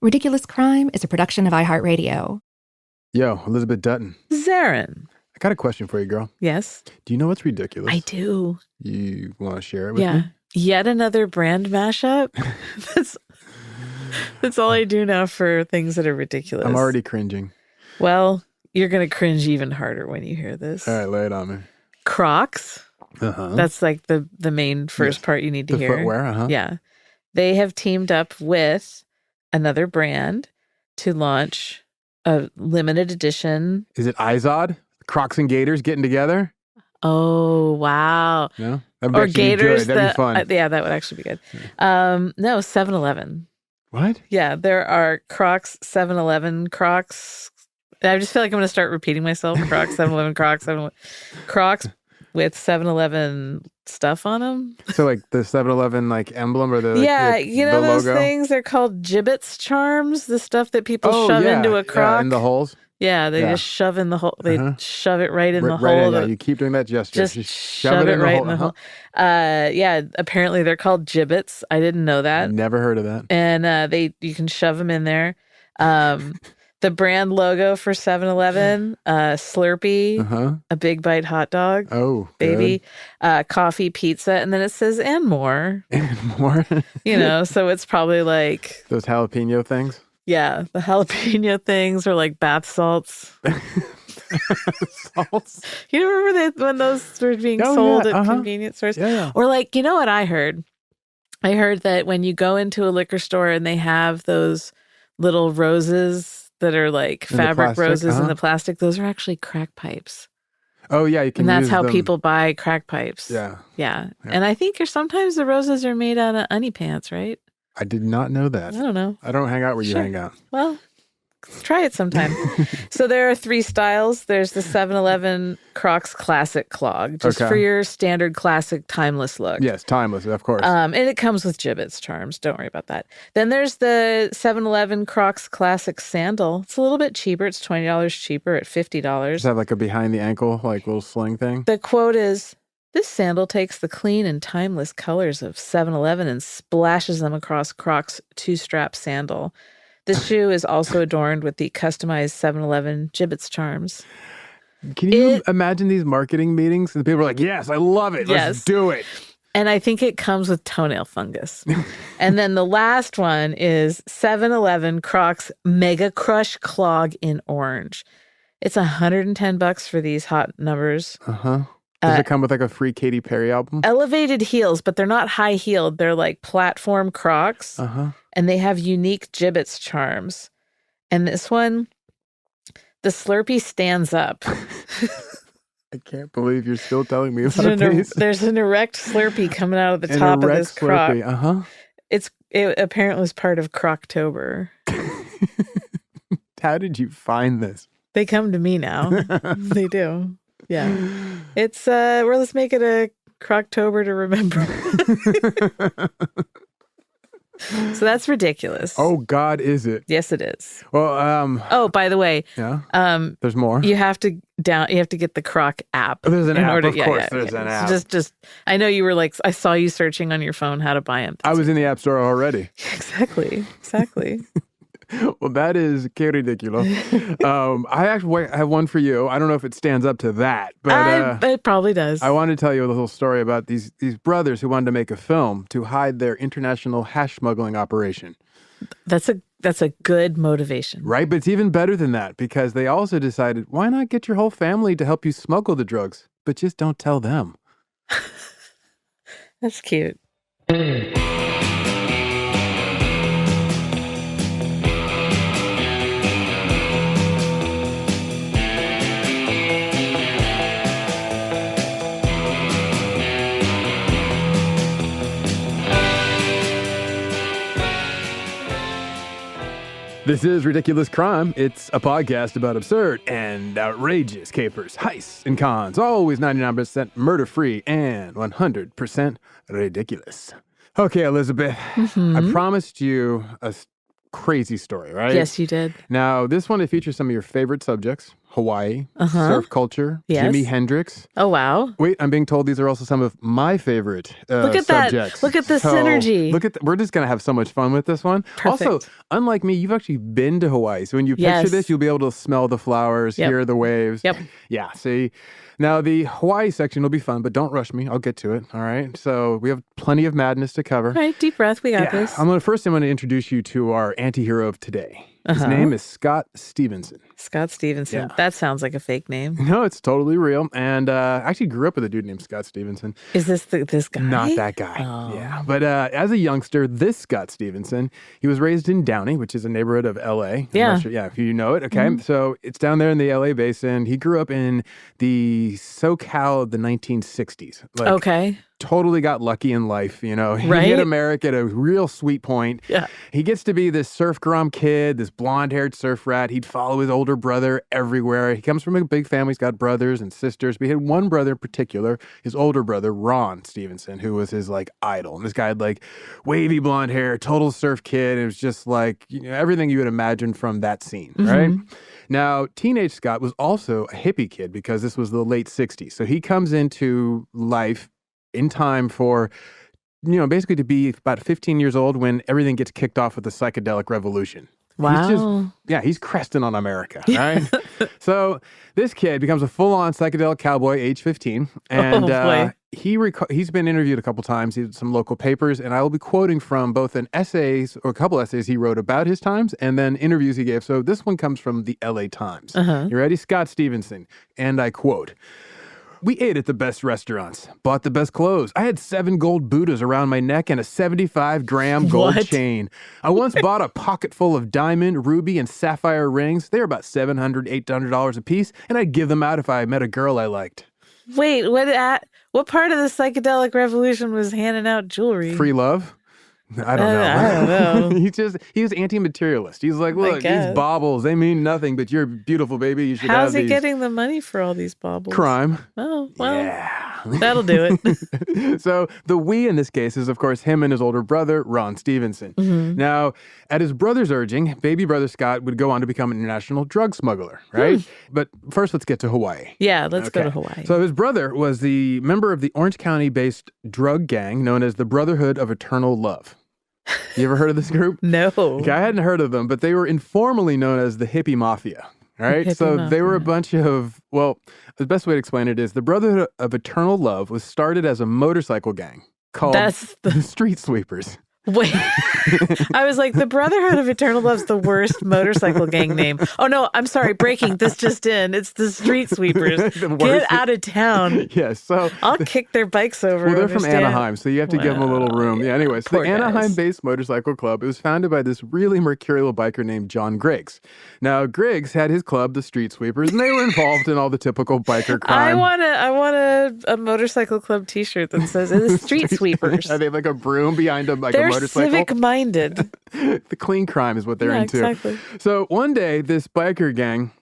Ridiculous Crime is a production of iHeartRadio. Yo, Elizabeth Dutton. Zaron. I got a question for you, girl. Yes? Do you know what's ridiculous? I do. You want to share it with me? Yet another brand mashup? That's all I do now for things that are ridiculous. I'm already cringing. Well, you're going to cringe even harder when you hear this. All right, lay it on me. Crocs. Uh-huh. That's like the main first part you need to hear. The footwear, uh-huh. Yeah. They have teamed up with another brand to launch a limited edition. Is it Izod? Crocs and Gators getting together? Oh, wow. No? That'd be Or actually Gators. good. That'd be fun. Yeah, that would actually be good. No, 7-Eleven. What? Yeah, there are Crocs, 7-Eleven Crocs. I just feel like I'm going to start repeating myself. Crocs, 7-Eleven Crocs, 7-Eleven Crocs with 7-Eleven stuff on them. So like the 7-Eleven like emblem or the you know the those logo? things? They're called gibbets charms, the stuff that people shove into a Croc. Yeah, in the holes? Yeah, they just shove in the hole. They shove it right in the hole. Yeah, you keep doing that gesture. Just shove it right in the hole. Yeah, apparently they're called gibbets. I didn't know that. Never heard of that. And you can shove them in there. The brand logo for 7-Eleven, Slurpee, a Big Bite hot dog. Oh, baby. Coffee, pizza, and then it says and more. And more. So it's probably like those jalapeno things. Yeah, the jalapeno things are like bath salts. Salts? You remember when those were being sold at convenience stores? Yeah. Or like, you know what I heard? I heard that when you go into a liquor store and they have those little roses that are like fabric roses in the plastic, those are actually crack pipes. Oh, yeah, you can And that's use how them. people buy crack pipes. Yeah. And I think sometimes the roses are made out of uni pants, right? I did not know that. I don't know. I don't hang out where you hang out. Well, try it sometime. So there are 3 styles. There's the 7-Eleven Crocs Classic Clog, just for your standard classic timeless look. Yes, timeless, of course. And it comes with gibbets charms. Don't worry about that. Then there's the 7-Eleven Crocs Classic Sandal. It's a little bit cheaper. It's $20 cheaper at $50. Does it have like a behind the ankle, like little sling thing? The quote is, "This sandal takes the clean and timeless colors of 7-Eleven and splashes them across Crocs' 2-strap sandal. This shoe is also adorned with the customized 7-Eleven gibbets charms." Can you imagine these marketing meetings? And people are like, yes, I love it. Let's do it. And I think it comes with toenail fungus. And then the last one is 7-Eleven Crocs Mega Crush Clog in orange. It's $110 for these hot numbers. Does it come with like a free Katy Perry album? Elevated heels, but they're not high heeled. They're like platform Crocs. And they have unique gibbets charms. And this one, the Slurpee stands up. I can't believe you're still telling me about these. There's an erect Slurpee coming out of the top of this Croc. It apparently was part of Croctober. How did you find this? They come to me now. They do. Yeah. It's let's make it a Croctober to remember. So that's ridiculous. Oh God, is it? Yes, it is. Well, oh, by the way, there's more. You have to get the Croc app. Oh, there's an app, of course. There's an app. Just I know you were like, I saw you searching on your phone how to buy them. I was in the App Store already. Exactly. Well, that is que ridiculous. I actually have one for you. I don't know if it stands up to that, but it probably does. I wanted to tell you a little story about these brothers who wanted to make a film to hide their international hash smuggling operation. That's a good motivation. Right, but it's even better than that because they also decided, why not get your whole family to help you smuggle the drugs, but just don't tell them. That's cute. This is Ridiculous Crime. It's a podcast about absurd and outrageous capers, heists, and cons. Always 99% murder-free and 100% ridiculous. Okay, Elizabeth, I promised you a crazy story, right? Yes, you did. Now, this one, it features some of your favorite subjects, Hawaii, surf culture, Yes. Jimi Hendrix. Oh, wow. Wait, I'm being told these are also some of my favorite Look at subjects. that. Look at the synergy. We're just going to have so much fun with this one. Perfect. Also, unlike me, you've actually been to Hawaii. So when you picture Yes. this, you'll be able to smell the flowers, Yep. hear the waves. Yep. Yeah, see? Now, the Hawaii section will be fun, but don't rush me. I'll get to it, all right? So we have plenty of madness to cover. All right, deep breath. We got this. I'm going to introduce you to our anti-hero of today. His name is Scott Stevenson. Scott Stevenson. Yeah. That sounds like a fake name. No, it's totally real. And I actually grew up with a dude named Scott Stevenson. Is this this guy? Not that guy. Oh. Yeah. But as a youngster, this Scott Stevenson, he was raised in Downey, which is a neighborhood of L.A. Yeah. I'm not sure, if you know it. Okay. So it's down there in the L.A. basin. He grew up in the SoCal of the 1960s. Like, Okay. totally got lucky in life, you know. He Right? hit America at a real sweet point. Yeah. He gets to be this surf grom kid, this blonde-haired surf rat. He'd follow his older brother everywhere. He comes from a big family. He's got brothers and sisters. But he had one brother in particular, his older brother, Ron Stevenson, who was his, like, idol. And this guy had, like, wavy blonde hair, total surf kid. It was just, like, you know, everything you would imagine from that scene, right? Now, teenage Scott was also a hippie kid because this was the late 60s. So he comes into life in time for, you know, basically to be about 15 years old when everything gets kicked off with the psychedelic revolution. Wow. He's cresting on America, right? So this kid becomes a full-on psychedelic cowboy age 15. And boy. he's been interviewed a couple times. He had some local papers, and I will be quoting from both a couple essays he wrote about his times and then interviews he gave. So this one comes from the LA Times. You ready? Scott Stevenson. And I quote, "We ate at the best restaurants, bought the best clothes. I had 7 gold Buddhas around my neck and a 75-gram gold What? chain. I once bought a pocket full of diamond, ruby, and sapphire rings. They were about $700, $800 a piece, and I'd give them out if I met a girl I liked." Wait, what part of the psychedelic revolution was handing out jewelry? Free love? I don't know. I don't know. He was anti-materialist. He's like, look, these guess. baubles, they mean nothing, but you're beautiful, baby. You should How's have he these. getting the money for all these baubles? Crime. Oh, well, Yeah. that'll do it. So the we in this case is, of course, him and his older brother, Ron Stevenson. Now, at his brother's urging, baby brother Scott would go on to become an international drug smuggler, right? But first, let's get to Hawaii. Yeah, let's go to Okay. Hawaii. So his brother was the member of the Orange County-based drug gang known as the Brotherhood of Eternal Love. You ever heard of this group? No. Okay, I hadn't heard of them, but they were informally known as the Hippie Mafia. All right, Hippie so they were a Mafia. bunch of, well, the best way to explain it is the Brotherhood of Eternal Love was started as a motorcycle gang called That's the Street Sweepers. Wait, I was like, the Brotherhood of Eternal Love's the worst motorcycle gang name. Oh no, I'm sorry, breaking this just in. It's the Street Sweepers. The Get worst. out of town. Yes, so I'll kick their bikes over. well, they're from understand? Anaheim, so you have to give them a little room. Yeah, anyways, the poor guys. Anaheim-based motorcycle club, it was founded by this really mercurial biker named John Griggs. Now, Griggs had his club, the Street Sweepers, and they were involved in all the typical biker crime. I want a motorcycle club T-shirt that says "The Street Sweepers." They have like a broom behind them, like They're a motorcycle. civic-minded. The clean crime is what they're Yeah, into. exactly. So one day, this biker gang,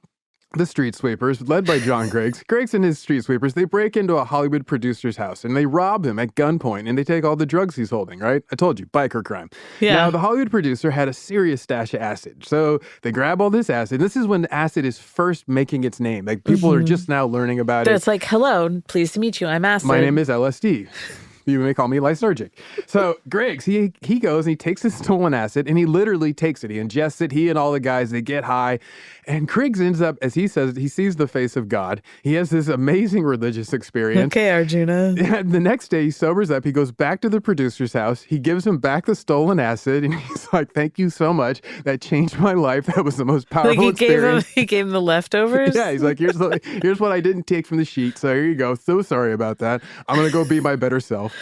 the Street Sweepers, led by John Griggs, Griggs and his Street Sweepers, they break into a Hollywood producer's house and they rob him at gunpoint and they take all the drugs he's holding, right? I told you, biker crime. Yeah. Now, the Hollywood producer had a serious stash of acid. So they grab all this acid. This is when acid is first making its name. Like people are just now learning about it. It's like, hello, pleased to meet you. I'm Acid. My name is LSD. You may call me lysergic. So Griggs, he goes and he takes his stolen acid and he literally takes it. He ingests it. He and all the guys, they get high. And Griggs ends up, as he says, he sees the face of God. He has this amazing religious experience. Okay, Arjuna. And the next day he sobers up. He goes back to the producer's house. He gives him back the stolen acid. And he's like, thank you so much. That changed my life. That was the most powerful Like experience. he gave him the leftovers. Yeah, he's like, here's what I didn't take from the sheet. So here you go. So sorry about that. I'm going to go be my better self.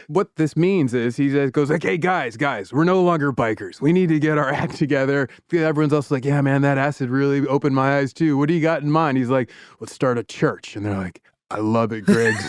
What this means is he goes like, hey, guys, we're no longer bikers. We need to get our act together. Everyone's also like, yeah, man, that acid really opened my eyes too. What do you got in mind? He's like, let's start a church. And they're like, I love it, Griggs.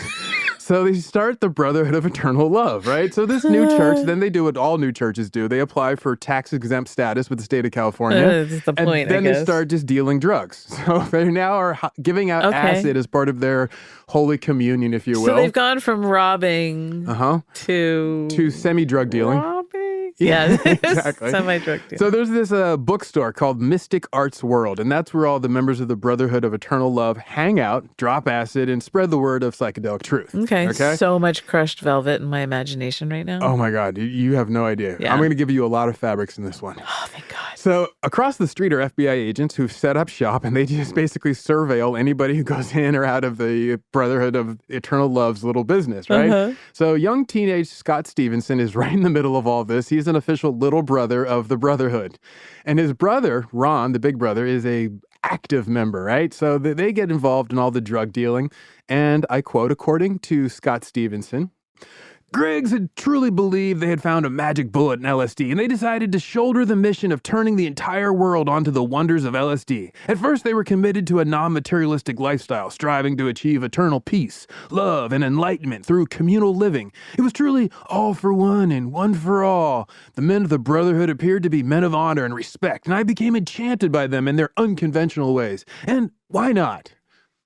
So they start the Brotherhood of Eternal Love, right? So this new church, then they do what all new churches do. They apply for tax-exempt status with the state of California. That's the point, and then I they guess. start just dealing drugs. So they now are giving out Okay. acid as part of their Holy Communion, if you will. So they've gone from robbing to to semi-drug dealing. robbing. Yeah, exactly. Semi-drug dealer. So there's this bookstore called Mystic Arts World, and that's where all the members of the Brotherhood of Eternal Love hang out, drop acid, and spread the word of psychedelic truth. Okay. So much crushed velvet in my imagination right now. Oh my God, you have no idea. Yeah. I'm going to give you a lot of fabrics in this one. Oh, thank God. So across the street are FBI agents who've set up shop, and they just basically surveil anybody who goes in or out of the Brotherhood of Eternal Love's little business, right? Uh-huh. So young teenage Scott Stevenson is right in the middle of all this. He's an official little brother of the Brotherhood. And his brother, Ron, the big brother, is a active member, right? So they get involved in all the drug dealing. And I quote, according to Scott Stevenson, Griggs had truly believed they had found a magic bullet in LSD, and they decided to shoulder the mission of turning the entire world onto the wonders of LSD. At first, they were committed to a non-materialistic lifestyle, striving to achieve eternal peace, love, and enlightenment through communal living. It was truly all for one and one for all. The men of the Brotherhood appeared to be men of honor and respect, and I became enchanted by them and their unconventional ways. And why not?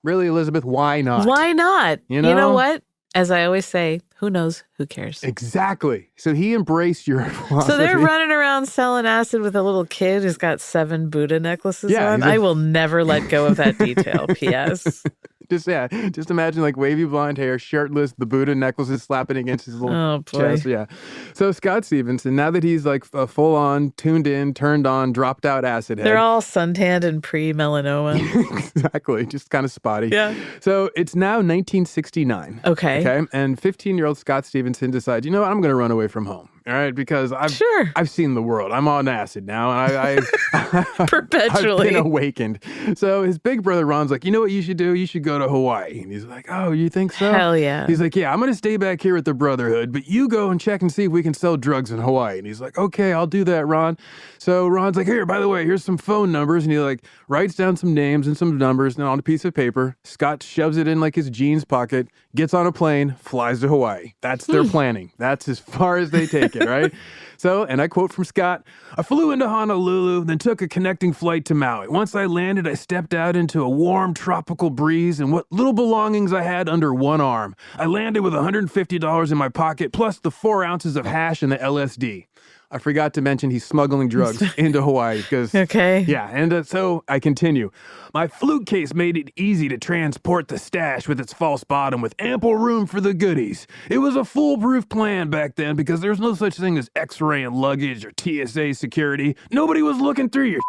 Really, Elizabeth, why not? Why not? You know? You know what? As I always say, who knows? Who cares? Exactly. So he embraced your philosophy. So they're running around selling acid with a little kid who's got 7 Buddha necklaces on. I will never let go of that detail. P.S. Just imagine like wavy blonde hair, shirtless, the Buddha necklaces slapping against his little chest. Yeah. So Scott Stevenson, now that he's like a full on, tuned in, turned on, dropped out acid head. They're all suntanned and pre-melanoma. Exactly. Just kind of spotty. Yeah. So it's now 1969. Okay. And 15-year-old Scott Stevenson decides, you know what, I'm going to run away from home. All right, because I've seen the world. I'm on acid now, and Perpetually I've been awakened. So his big brother Ron's like, you know what you should do? You should go to Hawaii. And he's like, oh, you think so? Hell yeah. He's like, yeah, I'm going to stay back here with the Brotherhood, but you go and check and see if we can sell drugs in Hawaii. And he's like, okay, I'll do that, Ron. So Ron's like, here, by the way, here's some phone numbers. And he like writes down some names and some numbers on a piece of paper. Scott shoves it in like his jeans pocket, gets on a plane, flies to Hawaii. That's their planning. That's as far as they take it, right? So, and I quote from Scott, I flew into Honolulu, then took a connecting flight to Maui. Once I landed, I stepped out into a warm tropical breeze and what little belongings I had under one arm. I landed with $150 in my pocket, plus the 4 ounces of hash and the LSD. I forgot to mention he's smuggling drugs into Hawaii because... Okay. Yeah, and so I continue. My flute case made it easy to transport the stash with its false bottom with ample room for the goodies. It was a foolproof plan back then because there was no such thing as X-ray and luggage or TSA security. Nobody was looking through your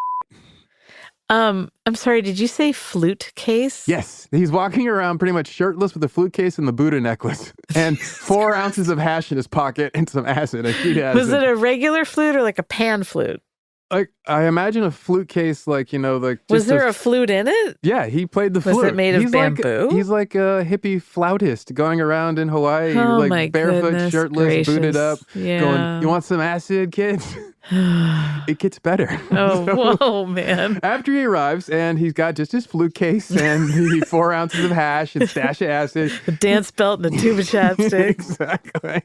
I'm sorry, did you say flute case? Yes. He's walking around pretty much shirtless with a flute case and the Buddha necklace and 4 ounces of hash in his pocket and some acid. Was it a regular flute or like a pan flute? Like, I imagine a flute case, like, you know, like... Was there a flute in it? Yeah, he played the flute. Was it made of bamboo? He's like a hippie flautist going around in Hawaii, like barefoot, shirtless, booted up, going, you want some acid, kids? It gets better. Oh, whoa, man. After he arrives, and he's got just his flute case and the 4 ounces of hash and stash of acid. A dance belt and a tube of chapstick. Exactly.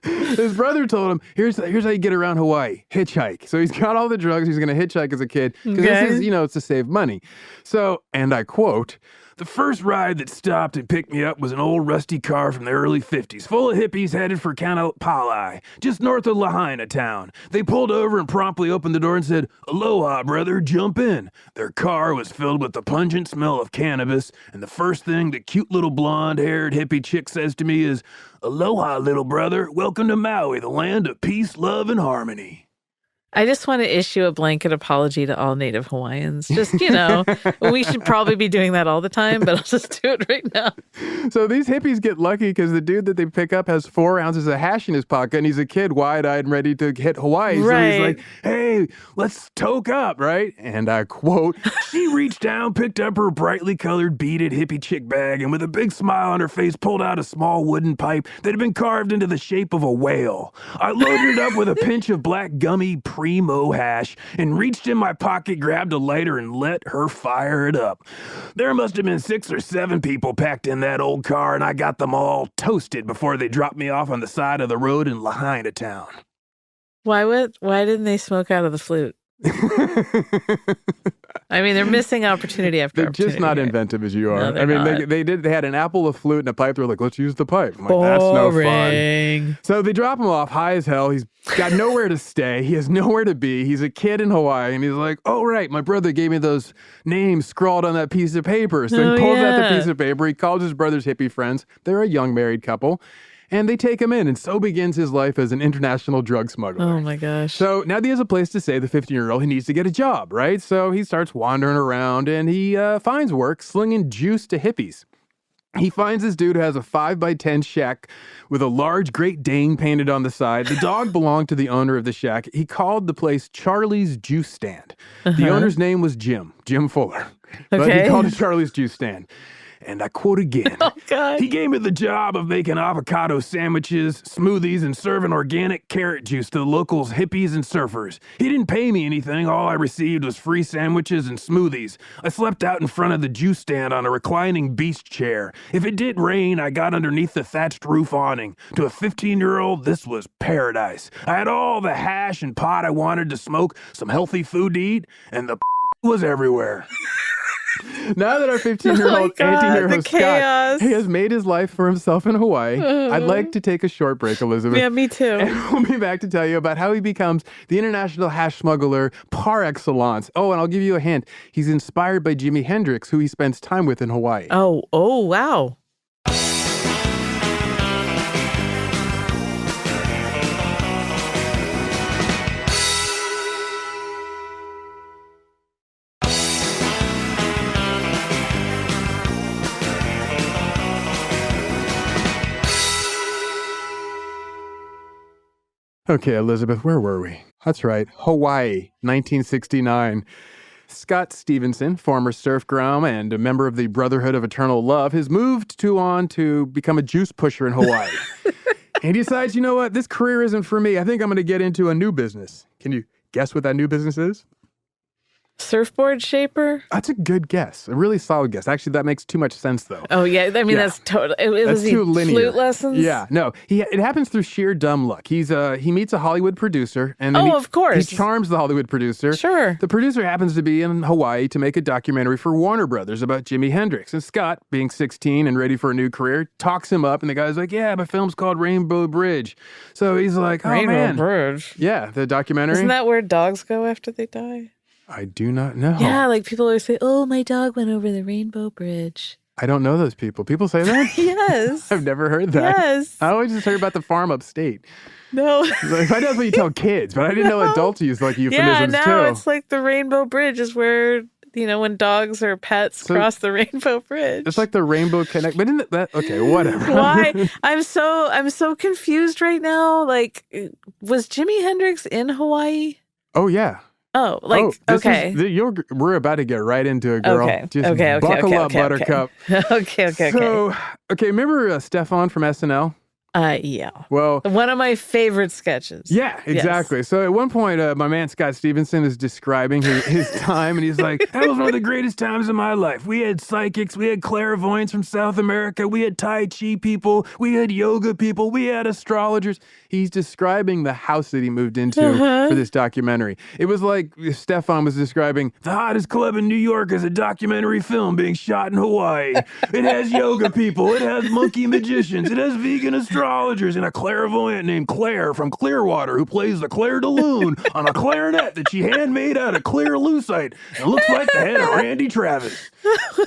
His brother told him, here's how you get around Hawaii. Hitchhike. So he's got all the drugs. He's going to hitchhike as a kid. Because this is, it's to save money. So, and I quote, the first ride that stopped and picked me up was an old rusty car from the early 50s, full of hippies headed for Kaunapali, just north of Lahaina town. They pulled over and promptly opened the door and said, aloha, brother, jump in. Their car was filled with the pungent smell of cannabis, and the first thing the cute little blonde-haired hippie chick says to me is, aloha, little brother, welcome to Maui, the land of peace, love, and harmony. I just want to issue a blanket apology to all Native Hawaiians. Just, we should probably be doing that all the time, but I'll just do it right now. So these hippies get lucky because the dude that they pick up has 4 ounces of hash in his pocket, and he's a kid, wide-eyed and ready to hit Hawaii. Right. So he's like, hey, let's toke up, right? And I quote, she reached down, picked up her brightly colored beaded hippie chick bag, and with a big smile on her face, pulled out a small wooden pipe that had been carved into the shape of a whale. I loaded it up with a pinch of black gummy primo hash and reached in my pocket, grabbed a lighter, and let her fire it up. There must have been 6 or 7 people packed in that old car, and I got them all toasted before they dropped me off on the side of the road in Lahaina town. Why didn't they smoke out of the flute? I mean, they're missing opportunity after They're opportunity. just not inventive as you are. No, I mean, not. they had an apple, a flute, and a pipe. They were like, let's use the pipe. I'm like, that's no fun. Boring. So they drop him off high as hell. He's got nowhere to stay. He has nowhere to be. He's a kid in Hawaii, and he's like, oh, right, my brother gave me those names scrawled on that piece of paper. So he pulls out the piece of paper. He calls his brother's hippie friends. They're a young married couple. And they take him in, and so begins his life as an international drug smuggler. Oh, my gosh. So now that he has a place to stay, the 15-year-old, he needs to get a job, right? So he starts wandering around, and he finds work slinging juice to hippies. He finds this dude who has a 5x10 shack with a large Great Dane painted on the side. The dog belonged to the owner of the shack. He called the place Charlie's Juice Stand. The owner's name was Jim Fuller. But he called it Charlie's Juice Stand. And I quote again, Oh, God. he gave me the job of making avocado sandwiches, smoothies, and serving organic carrot juice to the locals, hippies, and surfers. He didn't pay me anything. All I received was free sandwiches and smoothies. I slept out in front of the juice stand on a reclining beach chair. If it did rain, I got underneath the thatched roof awning. To a 15-year-old, this was paradise. I had all the hash and pot I wanted to smoke, some healthy food to eat, and the was everywhere. Now that our 15-year-old anti-hero Scott has made his life for himself in Hawaii, I'd like to take a short break, Elizabeth. Yeah, me too. And we'll be back to tell you about how he becomes the international hash smuggler par excellence. Oh, and I'll give you a hint. He's inspired by Jimi Hendrix, who he spends time with in Hawaii. Oh, wow. Okay, Elizabeth, where were we? That's right, Hawaii, 1969. Scott Stevenson, former surf grump and a member of the Brotherhood of Eternal Love, has moved on to become a juice pusher in Hawaii. And he decides, you know what, this career isn't for me. I think I'm going to get into a new business. Can you guess what that new business is? Surfboard shaper? That's a good guess. A really solid guess. Actually, that makes too much sense, though. Oh, yeah. I mean, that's total. That's too linear. Flute lessons? Yeah, no. It happens through sheer dumb luck. He meets a Hollywood producer. And then of course. He charms the Hollywood producer. Sure. The producer happens to be in Hawaii to make a documentary for Warner Brothers about Jimi Hendrix. And Scott, being 16 and ready for a new career, talks him up. And the guy's like, yeah, my film's called Rainbow Bridge. So he's like, oh, man. Rainbow Bridge? Yeah, the documentary. Isn't that where dogs go after they die? I do not know. Yeah, like people always say, oh, my dog went over the Rainbow Bridge. I don't know those people. People say that? Yes. I've never heard that. Yes. I always just heard about the farm upstate. No. Like, I know that's what you tell kids, but I didn't know adults use like euphemisms yeah, too. now it's like the Rainbow Bridge is where, when dogs or pets cross the Rainbow Bridge. It's like the Rainbow Connect, but isn't that okay? Whatever. Why? I'm so confused right now. Like, was Jimi Hendrix in Hawaii? Oh yeah. Oh, okay. We're about to get right into it, girl. Okay. Just okay. buckle up, Buttercup. Okay. So, remember Stefan from SNL? Yeah. Well, one of my favorite sketches. Yeah, exactly. Yes. So at one point, my man Scott Stevenson is describing his time, and he's like, that was one of the greatest times of my life. We had psychics, we had clairvoyants from South America, we had Tai Chi people, we had yoga people, we had astrologers. He's describing the house that he moved into for this documentary. It was like Stefan was describing the hottest club in New York as a documentary film being shot in Hawaii. It has yoga people, it has monkey magicians, it has vegan astrologers, and a clairvoyant named Claire from Clearwater who plays the Claire de Lune on a clarinet that she handmade out of clear lucite. It looks like the head of Randy Travis.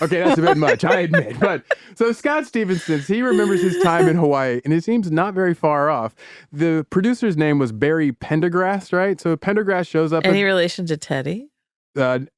Okay, that's a bit much, I admit. But so Scott Stevenson, he remembers his time in Hawaii, and it seems not very far off. The producer's name was Barry Pendergrass, right? So Pendergrass shows up. Any relation to Teddy?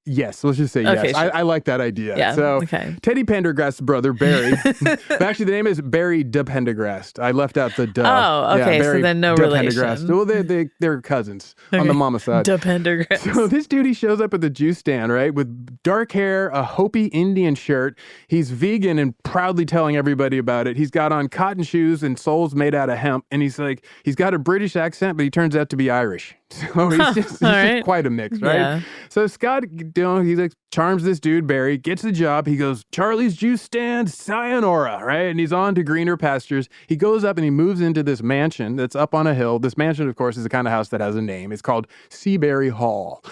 Yes, let's just say yes. Sure. I like that idea. Yeah, so Teddy Pendergrass' brother, Barry. But actually, the name is Barry de Pendergrass. I left out the duh. Oh, okay. Barry so then no relation. Pendergrass. Well, they're cousins on the mama side. De Pendergrass. So this dude, he shows up at the juice stand, right, with dark hair, a Hopi Indian shirt. He's vegan and proudly telling everybody about it. He's got on cotton shoes and soles made out of hemp. And he's got a British accent, but he turns out to be Irish. So he's just quite a mix, right? Yeah. So Scott, he charms this dude, Barry, gets the job. He goes, Charlie's Juice Stand, sayonara, right? And he's on to greener pastures. He goes up and he moves into this mansion that's up on a hill. This mansion, of course, is the kind of house that has a name. It's called Seabury Hall.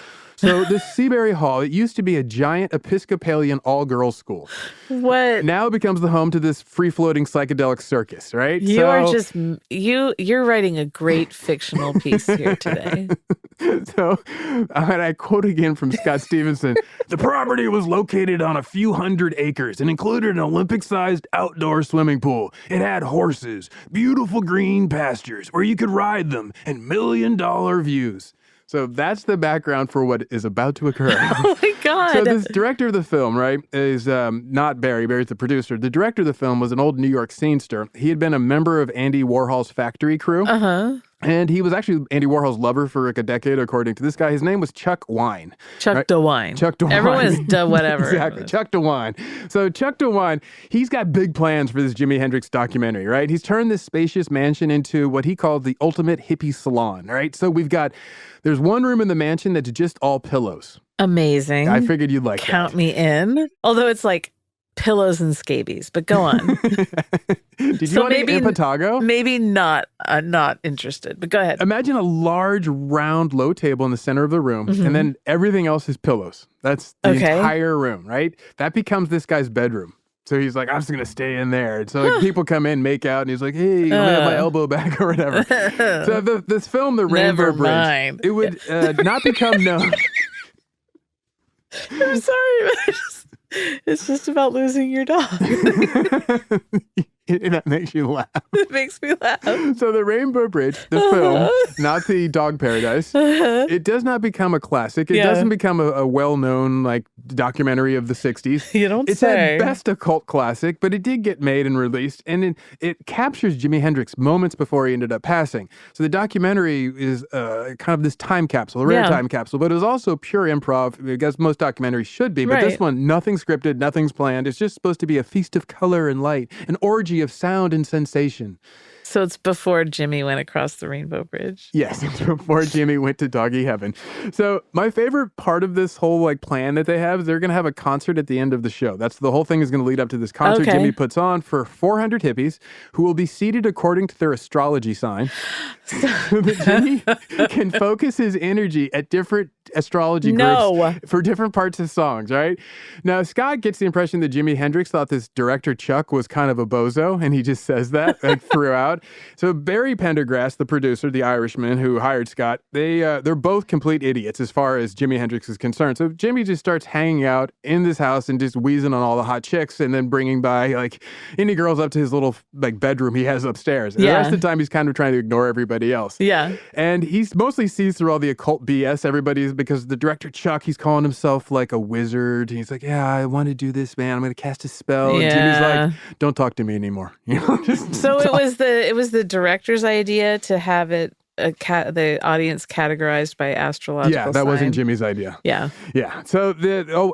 So this Seabury Hall, it used to be a giant Episcopalian all-girls school. What? Now it becomes the home to this free-floating psychedelic circus, right? You're writing a great fictional piece here today. So, and I quote again from Scott Stevenson, the property was located on a few hundred acres and included an Olympic-sized outdoor swimming pool. It had horses, beautiful green pastures where you could ride them, and million-dollar views. So that's the background for what is about to occur. Oh my God. So this director of the film, right, is not Barry. Barry's the producer. The director of the film was an old New York scenester. He had been a member of Andy Warhol's factory crew. Uh-huh. And he was actually Andy Warhol's lover for like a decade, according to this guy. His name was Chuck Wine. Chuck right? DeWine. Chuck DeWine. Everyone is whatever. Exactly. Chuck DeWine. So Chuck DeWine, he's got big plans for this Jimi Hendrix documentary, right? He's turned this spacious mansion into what he called the ultimate hippie salon, right? So there's one room in the mansion that's just all pillows. Amazing. I figured you'd like Count me in. Although it's like pillows and scabies, but go on. Did you want to get Impatago? Maybe not. Not interested, but go ahead. Imagine a large, round, low table in the center of the room, and then everything else is pillows. That's the entire room, right? That becomes this guy's bedroom. So he's like, I'm just going to stay in there. And so people come in, make out, and he's like, hey, let me have my elbow back or whatever. So this film, The Rainbow Bridge, it would not become known. I'm sorry, but it's just about losing your dog. That makes you laugh. It makes me laugh. So The Rainbow Bridge, the film, not the Dog Paradise, it does not become a classic. It doesn't become a well-known like documentary of the 60s. You don't it's say. It's at best a cult classic, but it did get made and released, and it captures Jimi Hendrix moments before he ended up passing. So the documentary is kind of this time capsule, a rare time capsule, but it was also pure improv, I guess most documentaries should be, but this one, nothing scripted, nothing's planned. It's just supposed to be a feast of color and light, an orgy of sound and sensation. So it's before Jimmy went across the Rainbow Bridge. Yes, it's before Jimmy went to doggy heaven. So my favorite part of this whole like plan that they have is they're going to have a concert at the end of the show. That's the whole thing is going to lead up to this concert Jimmy puts on for 400 hippies who will be seated according to their astrology sign. So that Jimmy can focus his energy at different astrology groups for different parts of songs, right? Now, Scott gets the impression that Jimi Hendrix thought this director Chuck was kind of a bozo, and he just says that like throughout. So Barry Pendergrass, the producer, the Irishman who hired Scott, they're both complete idiots as far as Jimi Hendrix is concerned. So Jimmy just starts hanging out in this house and just wheezing on all the hot chicks and then bringing by like any girls up to his little like bedroom he has upstairs. And the rest of the time he's kind of trying to ignore everybody else. Yeah. And he mostly sees through all the occult BS everybody's because the director Chuck, he's calling himself like a wizard. And he's like, yeah, I want to do this, man. I'm going to cast a spell. And Jimmy's like, don't talk to me anymore. You know, so it was the director's idea to have it the audience categorized by astrological sign. Yeah, that wasn't Jimmy's idea. Yeah. Yeah. So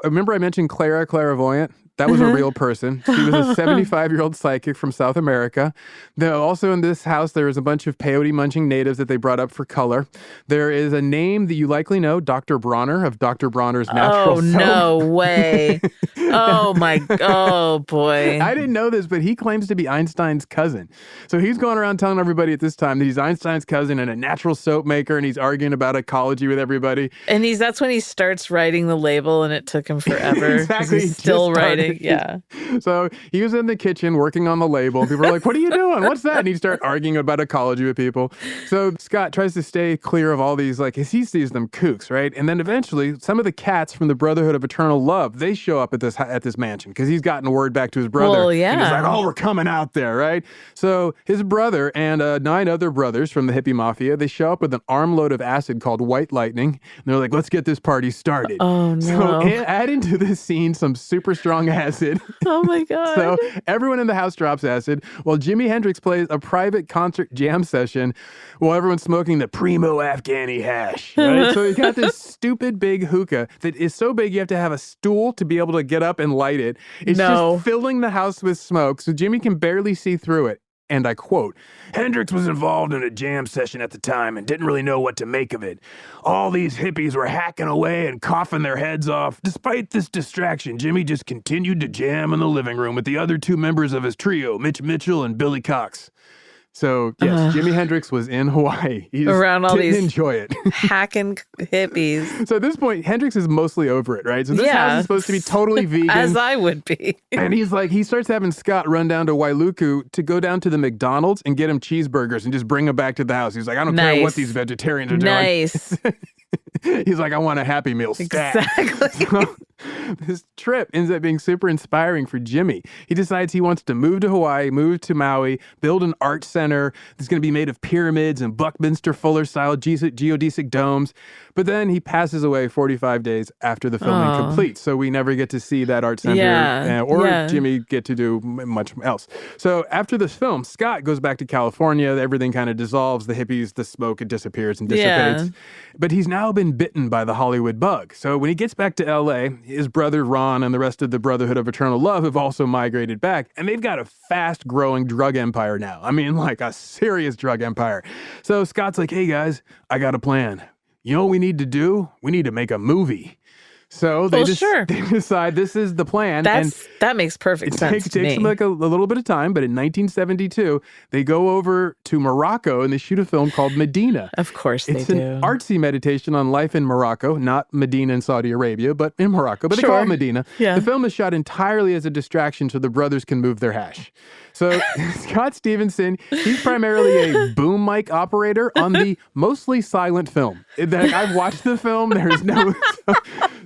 remember I mentioned Clara Clairvoyant? That was a real person. She was a 75-year-old psychic from South America. Also in this house, there is a bunch of peyote-munching natives that they brought up for color. There is a name that you likely know, Dr. Bronner of Dr. Bronner's Natural Soap. No way. Oh, boy. I didn't know this, but he claims to be Einstein's cousin. So he's going around telling everybody at this time that he's Einstein's cousin and a natural soap maker, and he's arguing about ecology with everybody. And that's when he starts writing the label, and it took him forever. Exactly. He's still writing. Yeah. So he was in the kitchen working on the label. People were like, what are you doing? What's that? And he'd start arguing about ecology with people. So Scott tries to stay clear of all these, like, as he sees them, kooks, right? And then eventually, some of the cats from the Brotherhood of Eternal Love, they show up at this mansion because he's gotten word back to his brother. Well, yeah. And he's like, oh, we're coming out there, right? So his brother and 9 other brothers from the hippie mafia, they show up with an armload of acid called White Lightning. And they're like, let's get this party started. Oh, no. So add into this scene some super strong acid. Oh, my God. So everyone in the house drops acid while Jimi Hendrix plays a private concert jam session while everyone's smoking the Primo Afghani hash, right? So you got this stupid big hookah that is so big you have to have a stool to be able to get up and light it. It's just filling the house with smoke, so Jimmy can barely see through it. And I quote, Hendrix was involved in a jam session at the time and didn't really know what to make of it. All these hippies were hacking away and coughing their heads off. Despite this distraction, Jimmy just continued to jam in the living room with the other 2 members of his trio, Mitch Mitchell and Billy Cox. So, yes, Jimi Hendrix was in Hawaii. He just around all didn't these enjoy it. hacking hippies. So at this point, Hendrix is mostly over it, right? So this house is supposed to be totally vegan. As I would be. And he starts having Scott run down to Wailuku to go down to the McDonald's and get him cheeseburgers and just bring them back to the house. He's like, I don't care what these vegetarians are doing. Nice. He's like, I want a Happy Meal stat. Exactly. So, this trip ends up being super inspiring for Jimmy. He decides he wants to move to Hawaii, move to Maui, build an art center that's going to be made of pyramids and Buckminster Fuller-style geodesic domes. But then he passes away 45 days after the filming completes. So we never get to see that art center or Jimmy get to do much else. So after this film, Scott goes back to California. Everything kind of dissolves. The hippies, the smoke, it disappears and dissipates. Yeah. But he's now been bitten by the Hollywood bug. So when he gets back to L.A., his brother Ron and the rest of the Brotherhood of Eternal Love have also migrated back. And they've got a fast-growing drug empire now. I mean, like a serious drug empire. So Scott's like, hey, guys, I got a plan. You know what we need to do? We need to make a movie. So they decide this is the plan. That makes perfect sense to me. It takes them like a little bit of time, but in 1972, they go over to Morocco and they shoot a film called Medina. Of course they do. It's an artsy meditation on life in Morocco, not Medina in Saudi Arabia, but in Morocco. But they call it Medina. Yeah. The film is shot entirely as a distraction so the brothers can move their hash. So Scott Stevenson, he's primarily a boom mic operator on the mostly silent film. I've watched the film. There's no...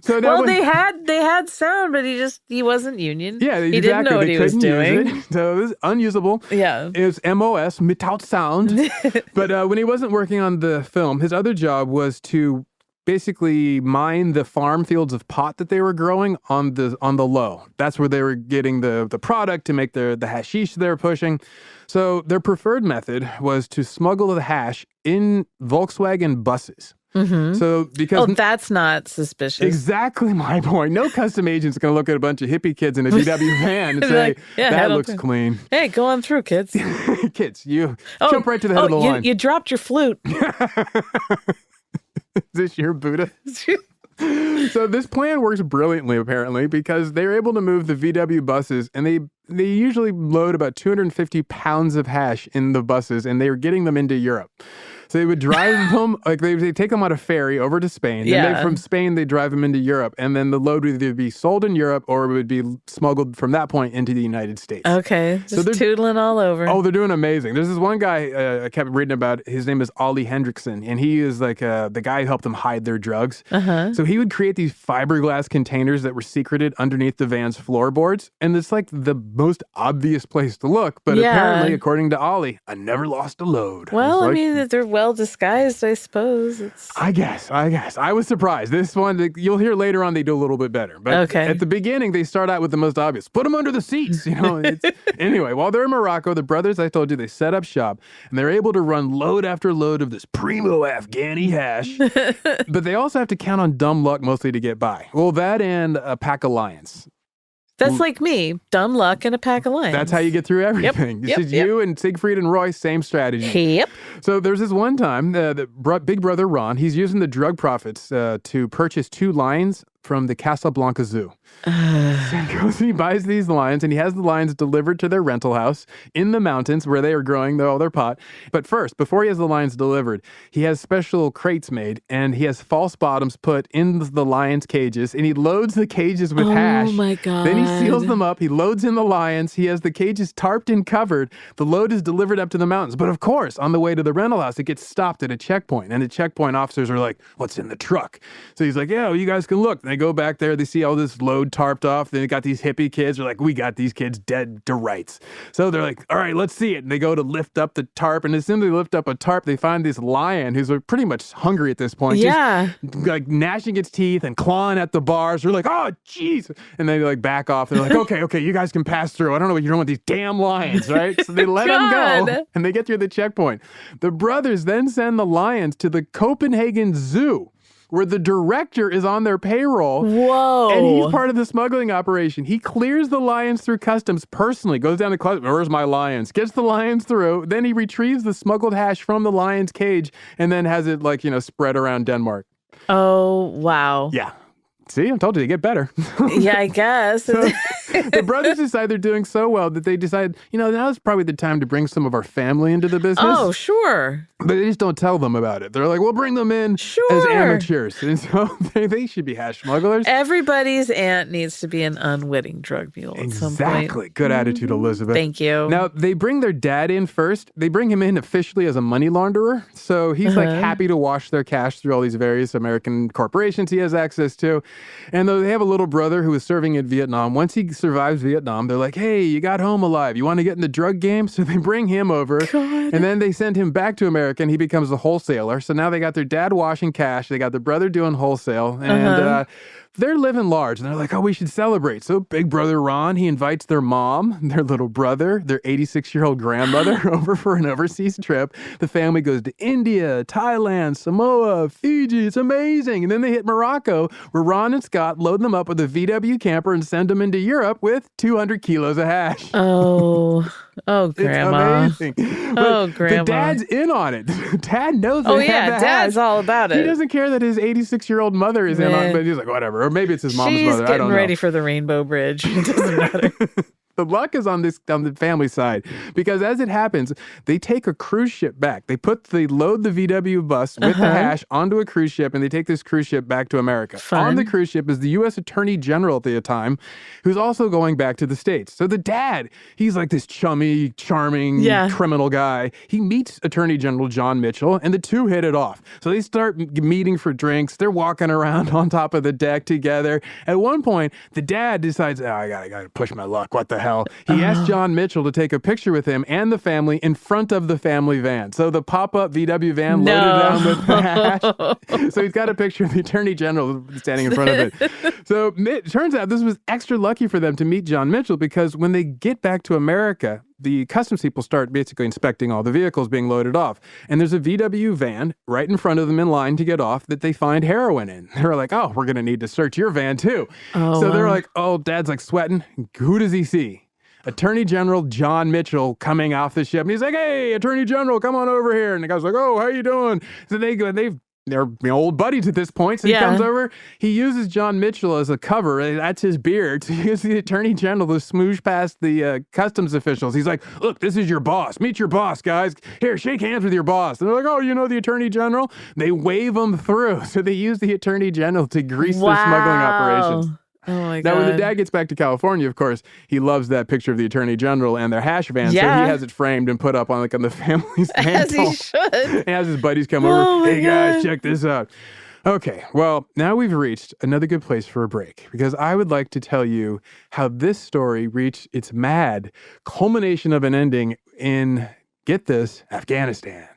they had sound, but he wasn't union. Yeah, exactly. He didn't know what he was doing. So it was unusable. Yeah. It was MOS, without sound. But when he wasn't working on the film, his other job was to basically mine the farm fields of pot that they were growing on the low. That's where they were getting the product to make the hashish they were pushing. So their preferred method was to smuggle the hash in Volkswagen buses. Mm-hmm. So because that's not suspicious. Exactly my point. No custom agent's going to look at a bunch of hippie kids in a VW van and say, that looks clean. Hey, go on through, kids. Kids, you jump right to the head of the line. You dropped your flute. Is this your Buddha? So this plan works brilliantly, apparently, because they're able to move the VW buses, and they usually load about 250 pounds of hash in the buses, and they're getting them into Europe. So they would drive them, like they take them on a ferry over to Spain. Yeah. And from Spain, they drive them into Europe. And then the load would either be sold in Europe or it would be smuggled from that point into the United States. Okay. Just tootling all over. Oh, they're doing amazing. There's this one guy I kept reading about. His name is Ollie Hendrickson. And he is like the guy who helped them hide their drugs. Uh-huh. So he would create these fiberglass containers that were secreted underneath the van's floorboards. And it's like the most obvious place to look. But apparently, according to Ollie, I never lost a load. Well, I mean, they're well disguised, I suppose. I guess. I was surprised. This one, you'll hear later on, they do a little bit better. But at the beginning, they start out with the most obvious. Put them under the seats. Anyway, while they're in Morocco, the brothers, I told you, they set up shop. And they're able to run load after load of this primo Afghani hash. But they also have to count on dumb luck mostly to get by. Well, that and a pack alliance. That's like me, dumb luck and a pack of lions. That's how you get through everything. This is you and Siegfried and Roy, same strategy. Yep. So there's this one time, big brother Ron, he's using the drug profits to purchase 2 lions from the Casablanca Zoo. So he goes and he buys these lions, and he has the lions delivered to their rental house in the mountains where they are growing all their pot. But first, before he has the lions delivered, he has special crates made, and he has false bottoms put in the lions' cages, and he loads the cages with hash. Oh, my God. Then he seals them up. He loads in the lions. He has the cages tarped and covered. The load is delivered up to the mountains. But of course, on the way to the rental house, it gets stopped at a checkpoint, and the checkpoint officers are like, what's in the truck? So he's like, yeah, well, you guys can look. And they go back there. They see all this load tarped off. Then they got these hippie kids. They're like, we got these kids dead to rights. So they're like, all right, let's see it. And they go to lift up the tarp. And as soon as they lift up a tarp, they find this lion who's pretty much hungry at this point. Yeah. Just, like gnashing its teeth and clawing at the bars. They're like, oh, jeez. And they like back off. They're like, okay, you guys can pass through. I don't know what you're doing with these damn lions, right? So they let them go. And they get through the checkpoint. The brothers then send the lions to the Copenhagen Zoo, where the director is on their payroll. Whoa. And he's part of the smuggling operation. He clears the lions through customs personally, goes down to customs, where's my lions? Gets the lions through, then he retrieves the smuggled hash from the lion's cage and then has it spread around Denmark. Oh, wow. Yeah. See, I told you, they get better. Yeah, I guess. The brothers decide they're doing so well that they decide, now's probably the time to bring some of our family into the business. Oh, sure. But they just don't tell them about it. They're like, we'll bring them in as amateurs. And so they should be hash smugglers. Everybody's aunt needs to be an unwitting drug mule at some point. Exactly. Good attitude, Elizabeth. Thank you. Now, they bring their dad in first. They bring him in officially as a money launderer. So he's like happy to wash their cash through all these various American corporations he has access to. And though they have a little brother who is serving in Vietnam, once he survives Vietnam, they're like, hey, you got home alive. You want to get in the drug game? So they bring him over. God. And then they send him back to America and he becomes a wholesaler. So now they got their dad washing cash. They got their brother doing wholesale. And they're living large, and they're like, oh, we should celebrate. So big brother Ron, he invites their mom, their little brother, their 86-year-old grandmother over for an overseas trip. The family goes to India, Thailand, Samoa, Fiji. It's amazing. And then they hit Morocco, where Ron and Scott load them up with a VW camper and send them into Europe with 200 kilos of hash. Oh, Grandma. It's amazing. But Grandma. the dad's in on it. Dad knows they have the Dad's hash. all about it. He doesn't care that his 86-year-old mother is in on it, but he's like, whatever. Or maybe it's his mom's mother. I don't know. She's getting ready for the Rainbow Bridge. It doesn't matter. The luck is on the family side because as it happens, they take a cruise ship back. They load the VW bus with the hash onto a cruise ship, and they take this cruise ship back to America. Fun. On the cruise ship is the U.S. Attorney General at the time, who's also going back to the States. So the dad, he's like this chummy, charming criminal guy. He meets Attorney General John Mitchell, and the two hit it off. So they start meeting for drinks. They're walking around on top of the deck together. At one point, the dad decides, I gotta push my luck. What the hell? He asked John Mitchell to take a picture with him and the family in front of the family van. So the pop-up VW van loaded down with the hash. So he's got a picture of the Attorney General standing in front of it. So it turns out this was extra lucky for them to meet John Mitchell because when they get back to America, the customs people start basically inspecting all the vehicles being loaded off. And there's a VW van right in front of them in line to get off that they find heroin in. They're like, oh, we're going to need to search your van too. So they're like, oh, Dad's like sweating. Who does he see? Attorney General John Mitchell coming off the ship. And he's like, hey, Attorney General, come on over here. And the guy's like, oh, how you doing? So they're old buddies at this point. So he comes over. He uses John Mitchell as a cover. That's his beard. So he uses the Attorney General to smoosh past the customs officials. He's like, look, this is your boss. Meet your boss, guys. Here, shake hands with your boss. And they're like, oh, you know the Attorney General? They wave him through. So they use the Attorney General to grease their smuggling operations. Oh my God. Now, when the dad gets back to California, of course, he loves that picture of the Attorney General and their hash van. So he has it framed and put up on the family's mantle. As he should. He has his buddies come over. Hey, guys, check this out. Okay, well, now we've reached another good place for a break because I would like to tell you how this story reached its mad culmination of an ending in, get this, Afghanistan.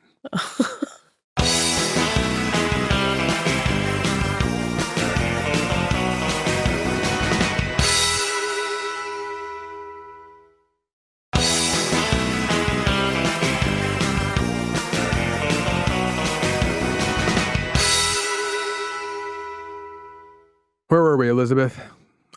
Where were we, Elizabeth?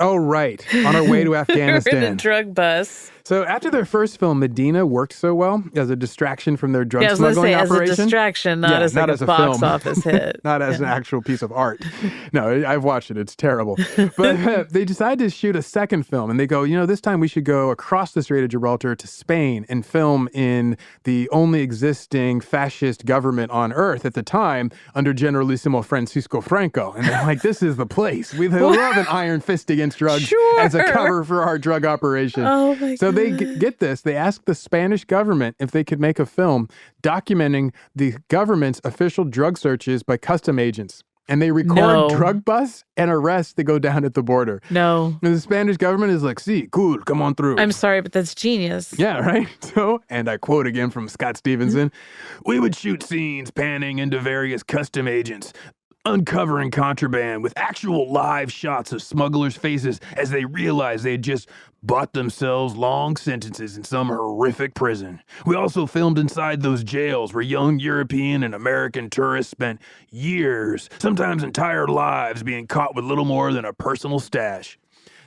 Oh, right. On our way to Afghanistan. We're in a drug bus. So after their first film, Medina worked so well as a distraction from their drug smuggling operation. As a distraction, not as a box office hit. Not as an actual piece of art. No, I've watched it. It's terrible. But they decided to shoot a second film, and they go, this time we should go across the Strait of Gibraltar to Spain and film in the only existing fascist government on earth at the time under Generalissimo Francisco Franco. And they're like, this is the place. We love an iron fist against drugs as a cover for our drug operation. Oh my God. So they get this. They asked the Spanish government if they could make a film documenting the government's official drug searches by custom agents. And they record drug busts and arrests that go down at the border. No. And the Spanish government is like, sí, cool, come on through. I'm sorry, but that's genius. Yeah, right? So, and I quote again from Scott Stevenson, we would shoot scenes panning into various custom agents, uncovering contraband with actual live shots of smugglers' faces as they realized they had just bought themselves long sentences in some horrific prison. We also filmed inside those jails where young European and American tourists spent years, sometimes entire lives, being caught with little more than a personal stash.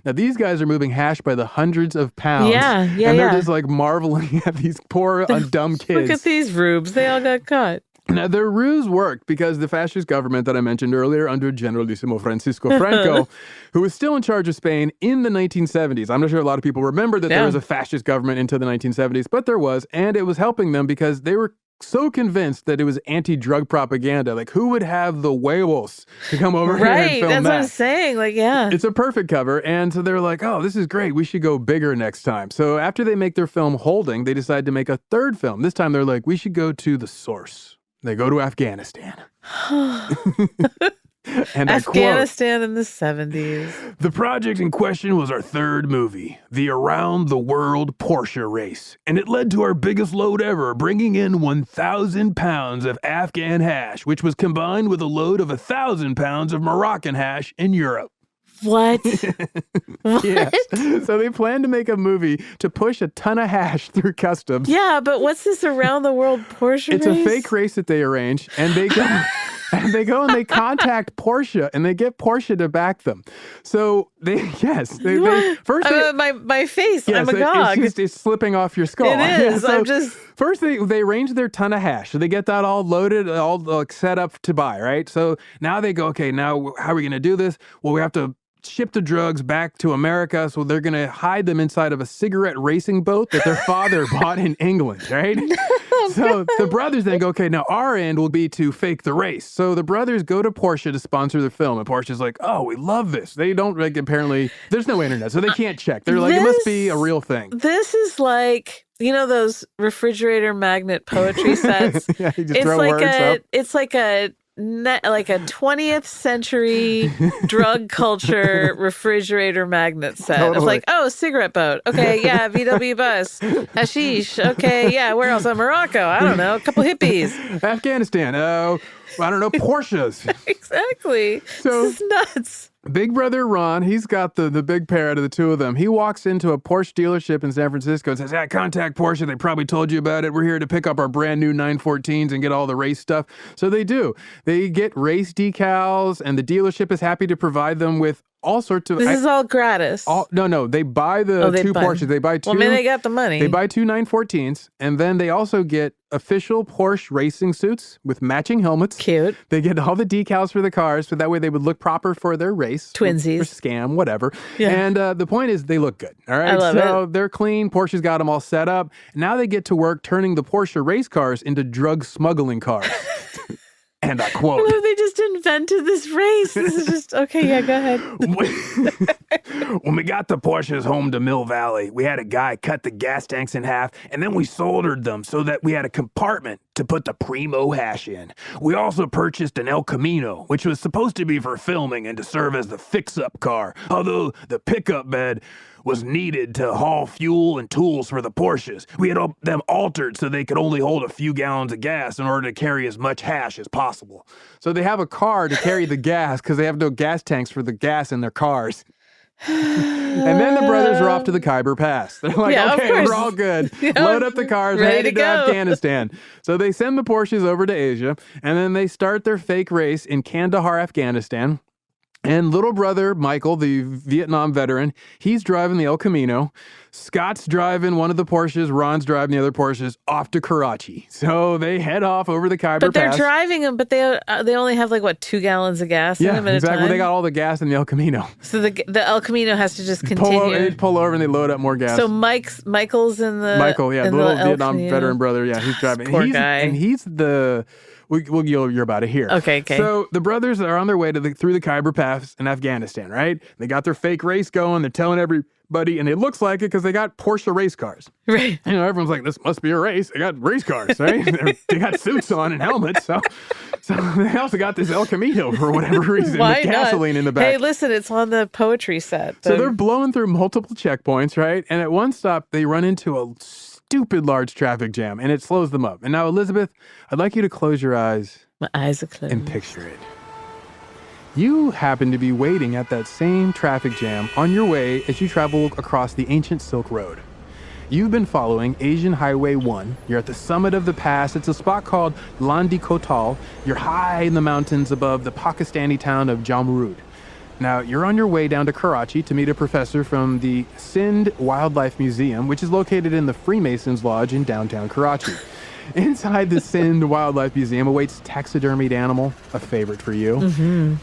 Now, these guys are moving hash by the hundreds of pounds. And they're just like marveling at these poor, dumb kids. Look at these rubes. They all got caught. Now, their ruse worked because the fascist government that I mentioned earlier under Generalissimo Francisco Franco, who was still in charge of Spain in the 1970s. I'm not sure a lot of people remember that there was a fascist government into the 1970s, but there was, and it was helping them because they were so convinced that it was anti-drug propaganda. Like, who would have the huevos to come over here and film that's that? what I'm saying. Like, yeah. It's a perfect cover. And so they're like, oh, this is great. We should go bigger next time. So after they make their film Holding, they decide to make a third film. This time they're like, we should go to the source. They go to Afghanistan. And Afghanistan in the 70s. The project in question was our third movie, the Around the World Porsche race. And it led to our biggest load ever, bringing in 1,000 pounds of Afghan hash, which was combined with a load of 1,000 pounds of Moroccan hash in Europe. What? What? Yeah. So they plan to make a movie to push a ton of hash through customs. Yeah, but what's this Around the World Porsche It's race? a fake race that they arrange, and they go... And they go and they contact Porsche and they get Porsche to back them. So they first my face, yes, I'm agog. It's slipping off your skull. It is. So I'm just first they arrange their ton of hash. So they get that all loaded, all set up to buy, right? So now they go, okay, now how are we going to do this? Well, we have to ship the drugs back to America, so they're going to hide them inside of a cigarette racing boat that their father bought in England, right? So the brothers then go, okay, now our end will be to fake the race. So the brothers go to Porsche to sponsor the film, and Porsche's like, oh, we love this. They don't, like, apparently, there's no internet, so they can't check. They're like, it must be a real thing. This is like, you know those refrigerator magnet poetry sets? Yeah, you just throw words up. It's like a 20th century drug culture refrigerator magnet set. Totally. It's like, oh, cigarette boat. Okay, yeah, VW bus. Hashish. Okay, yeah, where else? Morocco. I don't know. A couple hippies. Afghanistan. I don't know, Porsches. Exactly. So, this is nuts. Big brother Ron, he's got the big pair out of the two of them. He walks into a Porsche dealership in San Francisco and says, contact Porsche. They probably told you about it. We're here to pick up our brand new 914s and get all the race stuff. So they do. They get race decals, and the dealership is happy to provide them with all sorts of... This is all gratis. No. They buy two Porsches. They buy two... Well, I mean, they got the money. They buy two 914s, and then they also get official Porsche racing suits with matching helmets. Cute. They get all the decals for the cars, so that way they would look proper for their race. Twinsies. Or scam, whatever. Yeah. And the point is, they look good. All right? I love so it. they're clean. Porsche's got them all set up. Now they get to work turning the Porsche race cars into drug smuggling cars. And I quote... What if they just invented this race? This is just... Okay, yeah, go ahead. When we got the Porsches home to Mill Valley, we had a guy cut the gas tanks in half, and then we soldered them so that we had a compartment to put the primo hash in. We also purchased an El Camino, which was supposed to be for filming and to serve as the fix-up car, although the pickup bed was needed to haul fuel and tools for the Porsches. We had them altered so they could only hold a few gallons of gas in order to carry as much hash as possible. So they have a car to carry the gas because they have no gas tanks for the gas in their cars. And then the brothers are off to the Khyber Pass. They're like, okay, we're all good. Load up the cars, headed to Afghanistan. So they send the Porsches over to Asia, and then they start their fake race in Kandahar, Afghanistan. And little brother Michael, the Vietnam veteran, he's driving the El Camino. Scott's driving one of the Porsches. Ron's driving the other Porsches off to Karachi. So they head off over the Khyber Pass. But they're driving them, but they only have 2 gallons of gas in them at a time? Well, they got all the gas in the El Camino. So the El Camino has to just continue. They pull over and they load up more gas. So Michael's in the... Michael, yeah, the little Vietnam Camino. veteran brother. Yeah, he's driving. Poor guy. And he's the... You're about to hear. Okay. So the brothers are on their way through the Khyber Pass in Afghanistan, right? They got their fake race going. They're telling everybody, and it looks like it because they got Porsche race cars. Right. Everyone's like, this must be a race. They got race cars, right? They got suits on and helmets. So they also got this El Camino for whatever reason with gasoline in the back. Hey, listen, it's on the poetry set. So they're blowing through multiple checkpoints, right? And at one stop, they run into a stupid large traffic jam, and it slows them up. And now, Elizabeth, I'd like you to close your eyes. My eyes are closed. And picture it. You happen to be waiting at that same traffic jam on your way as you travel across the ancient Silk Road. You've been following Asian Highway 1. You're at the summit of the pass. It's a spot called Landi Kotal. You're high in the mountains above the Pakistani town of Jamrud. Now, you're on your way down to Karachi to meet a professor from the Sindh Wildlife Museum, which is located in the Freemasons Lodge in downtown Karachi. Inside the Sindh Wildlife Museum awaits taxidermied animal, a favorite for you.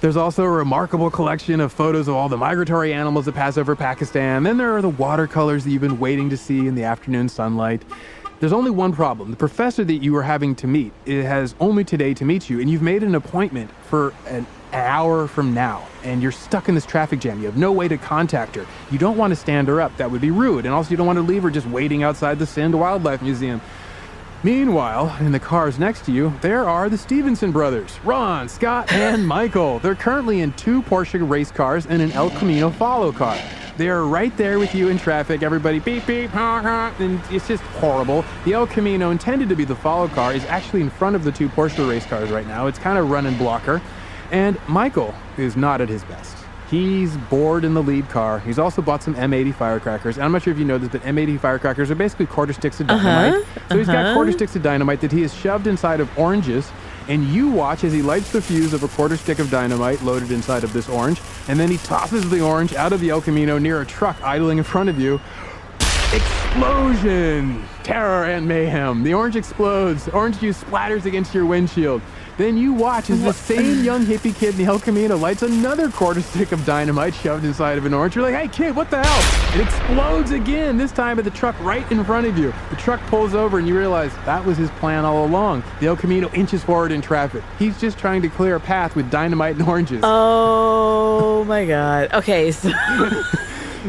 There's also a remarkable collection of photos of all the migratory animals that pass over Pakistan. Then there are the watercolors that you've been waiting to see in the afternoon sunlight. There's only one problem. The professor that you were having to meet has only today to meet you, and you've made an appointment for an hour from now, and you're stuck in this traffic jam. You have no way to contact her. You don't want to stand her up. That would be rude. And also, you don't want to leave her just waiting outside the Sindh Wildlife Museum. Meanwhile, in the cars next to you, there are the Stevenson brothers, Ron, Scott, and Michael. They're currently in 2 Porsche race cars and an El Camino follow car. They are right there with you in traffic. Everybody beep, beep, honk, honk, and it's just horrible. The El Camino, intended to be the follow car, is actually in front of the 2 Porsche race cars right now. It's kind of running blocker. And Michael is not at his best. He's bored in the lead car. He's also bought some M80 firecrackers. And I'm not sure if you know this, but M80 firecrackers are basically quarter sticks of dynamite. So he's got quarter sticks of dynamite that he has shoved inside of oranges. And you watch as he lights the fuse of a quarter stick of dynamite loaded inside of this orange. And then he tosses the orange out of the El Camino near a truck idling in front of you. Explosion! Terror and mayhem. The orange explodes. Orange juice splatters against your windshield. Then you watch as the same young hippie kid in the El Camino lights another quarter stick of dynamite shoved inside of an orange. You're like, hey kid, what the hell? It explodes again, this time at the truck right in front of you. The truck pulls over and you realize that was his plan all along. The El Camino inches forward in traffic. He's just trying to clear a path with dynamite and oranges. Oh my God. Okay, so...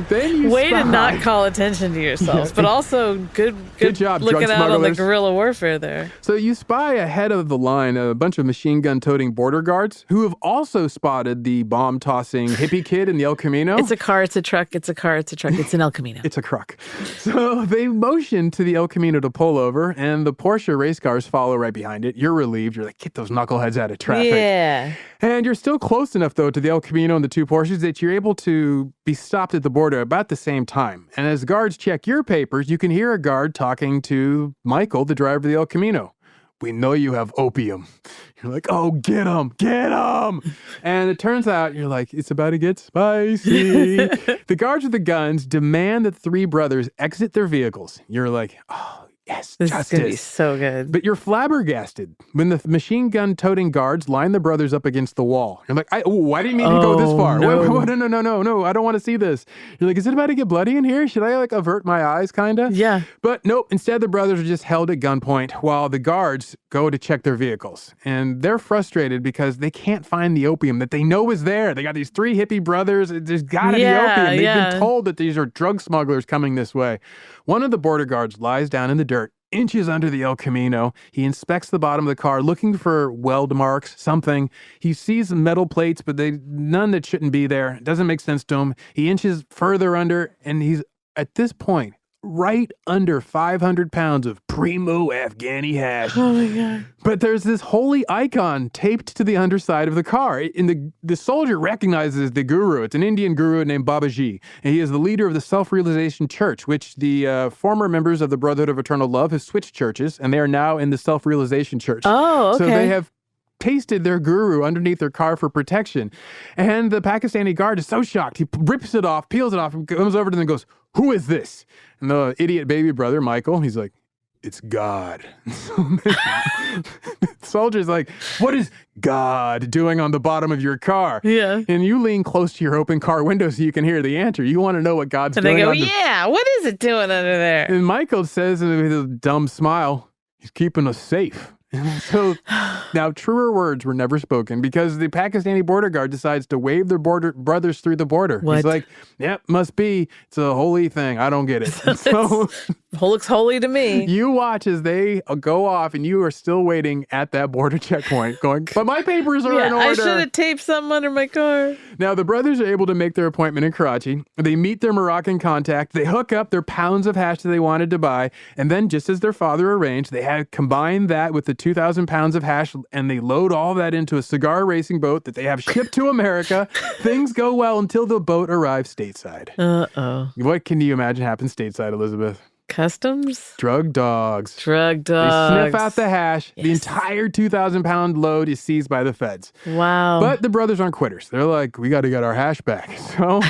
Then you Way spy. to not call attention to yourselves, but also good job, looking drug out on the smugglers. guerrilla warfare there. So you spy ahead of the line a bunch of machine gun toting border guards who have also spotted the bomb tossing hippie kid in the El Camino. It's a car, it's a truck, it's a car, it's a truck, it's an El Camino. It's a truck. So they motion to the El Camino to pull over, and the Porsche race cars follow right behind it. You're relieved. You're like, get those knuckleheads out of traffic. Yeah. And you're still close enough, though, to the El Camino and the 2 Porsches that you're able to be stopped at the border about the same time. And as guards check your papers, you can hear a guard talking to Michael, the driver of the El Camino. We know you have opium. You're like, oh, get him, get him. And it turns out, you're like, it's about to get spicy. The guards with the guns demand that the 3 brothers exit their vehicles. You're like, oh, yes, This justice. is going to be so good. But you're flabbergasted when the machine gun toting guards line the brothers up against the wall. You're like, I didn't mean to go this far. No. No, I don't want to see this. You're like, is it about to get bloody in here? Should I avert my eyes, kind of? Yeah. But nope, instead the brothers are just held at gunpoint while the guards go to check their vehicles. And they're frustrated because they can't find the opium that they know is there. They got these 3 hippie brothers. There's got to be opium. They've been told that these are drug smugglers coming this way. One of the border guards lies down in the dirt, inches under the El Camino. He inspects the bottom of the car, looking for weld marks, something. He sees metal plates, but none that shouldn't be there. It doesn't make sense to him. He inches further under, and he's, at this point, right under 500 pounds of primo Afghani hash. Oh my God. But there's this holy icon taped to the underside of the car. And the soldier recognizes the guru. It's an Indian guru named Babaji. And he is the leader of the Self-Realization Church, which the former members of the Brotherhood of Eternal Love have switched churches, and they are now in the Self-Realization Church. Oh, okay. So they have pasted their guru underneath their car for protection. And the Pakistani guard is so shocked. He rips it off, peels it off, and comes over to them and goes, who is this? And the idiot baby brother, Michael, he's like, it's God. The soldier's like, what is God doing on the bottom of your car? Yeah. And you lean close to your open car window so you can hear the answer. You want to know what God's And doing they go, on the... yeah, what is it doing under there? And Michael says with a dumb smile, he's keeping us safe. And so now truer words were never spoken because the Pakistani border guard decides to wave their brothers through the border. What? He's like, yep, must be. It's a holy thing. I don't get it. So Looks holy to me. you watch as they go off and you are still waiting at that border checkpoint going, but my papers are in order. I should have taped something under my car. Now, the brothers are able to make their appointment in Karachi. They meet their Moroccan contact. They hook up their pounds of hash that they wanted to buy. And then, just as their father arranged, they had combined that with the 2,000 pounds of hash, and they load all that into a cigar racing boat that they have shipped to America. Things go well until the boat arrives stateside. Uh-oh. What can you imagine happens stateside, Elizabeth? Customs? Drug dogs. Drug They dogs. sniff out the hash. The Yes. entire 2,000-pound load is seized by the feds. Wow. But the brothers aren't quitters. They're like, we got to get our hash back. So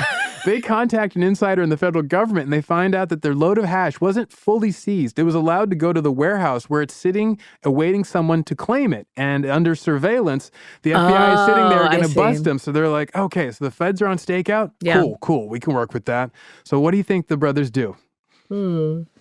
They contact an insider in the federal government, and they find out that their load of hash wasn't fully seized. It was allowed to go to the warehouse where it's sitting, awaiting someone to claim it. And under surveillance, the FBI is sitting there going to bust them. So they're like, okay, so the feds are on stakeout? Yeah. Cool. We can work with that. So what do you think the brothers do?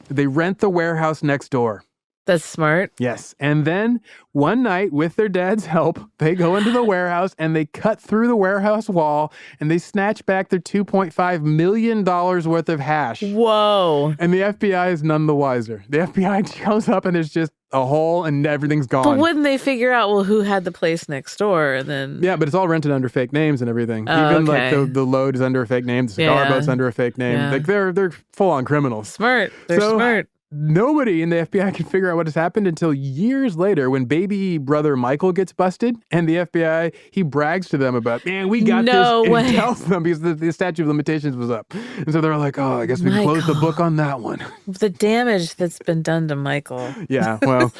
They rent the warehouse next door. That's smart. Yes. And then one night, with their dad's help, they go into the warehouse and they cut through the warehouse wall and they snatch back their $2.5 million worth of hash. Whoa. And the FBI is none the wiser. The FBI shows up and there's just a hole and everything's gone. But wouldn't they figure out, well, who had the place next door? And then Yeah, but it's all rented under fake names and everything. Even like the load is under a fake name, the cigar boat's under a fake name. Like they're full-on criminals. Smart. They're smart. Nobody in the FBI can figure out what has happened until years later when baby brother Michael gets busted, and the FBI, he brags to them about, man, we got this. And he tells them because the statute of limitations was up. And so they're like, oh, I guess we can close the book on that one. The damage that's been done to Michael. Yeah, well,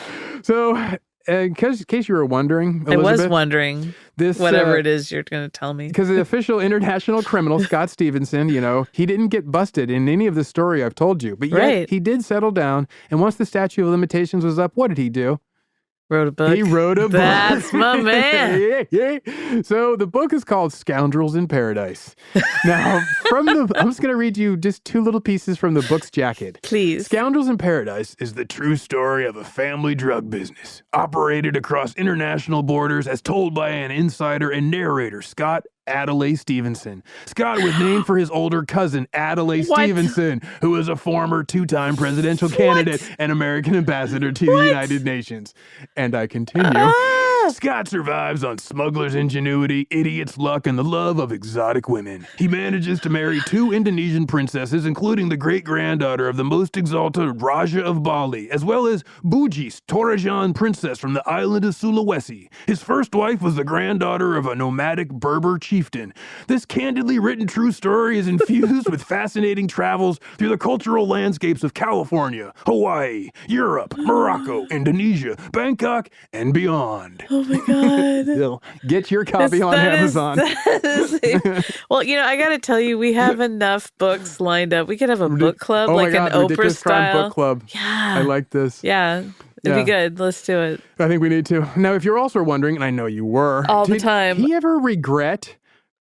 so in case you were wondering, Elizabeth, I was wondering whatever it is you're going to tell me. Because the official international criminal, Scott Stevenson, he didn't get busted in any of the story I've told you. But yet he did settle down. And once the statute of limitations was up, what did he do? Wrote a book. He wrote a book. That's my man. Yeah. So the book is called Scoundrels in Paradise. Now, I'm just going to read you just two little pieces from the book's jacket. Please. Scoundrels in Paradise is the true story of a family drug business operated across international borders as told by an insider and narrator, Scott Adlai Stevenson. Scott was named for his older cousin, Adlai Stevenson, who was a former two-time presidential candidate and American ambassador to the United Nations. And I continue. Scott survives on smuggler's ingenuity, idiot's luck, and the love of exotic women. He manages to marry two Indonesian princesses, including the great-granddaughter of the most exalted Raja of Bali, as well as Bugis, Torajan princess from the island of Sulawesi. His first wife was the granddaughter of a nomadic Berber chieftain. This candidly written true story is infused with fascinating travels through the cultural landscapes of California, Hawaii, Europe, Morocco, Indonesia, Bangkok, and beyond. Oh my God. So get your copy on Amazon. Well, I got to tell you, we have enough books lined up. We could have a book club, like an Oprah style book club. Yeah. I like this. Yeah. It'd be good. Let's do it. I think we need to. Now, if you're also wondering, and I know you were. All the time. Did he ever regret